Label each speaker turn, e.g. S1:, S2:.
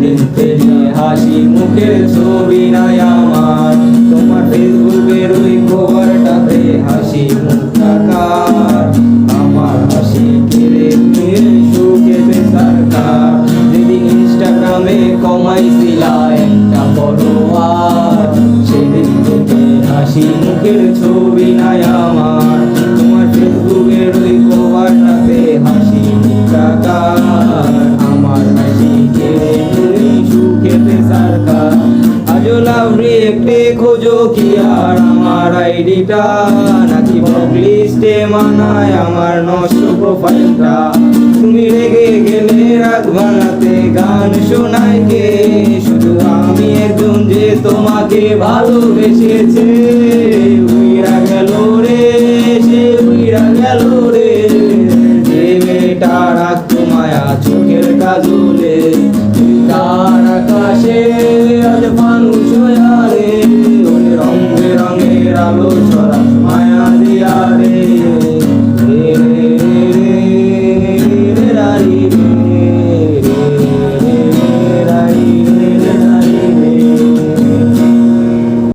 S1: সেদিন থেকে হাসি মুখের ছবি নাই আমার। তোমার ফেসবুকের ওই কভারটাতে হাসি মুখটাকার, আমার হাসি কেড়ে নিয়ে সুখেতে সরকার। যেদিন ইনস্টাগ্রামে কমাইছিলা একটা ফলোয়ার, সেদিন থেকে হাসি মুখের ছবি নাই আমার। তোমার ফেসবুকের ওই কভারটাতে হাসি মুখটাকার, আমার হাসি কেড়ে নিয়ে সুখেতে সরকার। আজও লাভ রিয়েক্টে খোঁজো কি আর আমার আইডিটা, নাকি ব্লক লিস্টে মানায় আমার নষ্ট প্রোফাইলটা? তুমি রেগে গেলে রাগ ভাঙাতে গান শোনায় কে? শুধু আমি একজন যে তোমাকে ভালোবেসেছে। উইরা গেল রে, সে উইরা গেল রে, যে মেয়েটা রাখতো মায়া চোখের কাজলে। তার আকাশে আজ মানুষ রে, ওই রঙে রঙের আলো ছড়া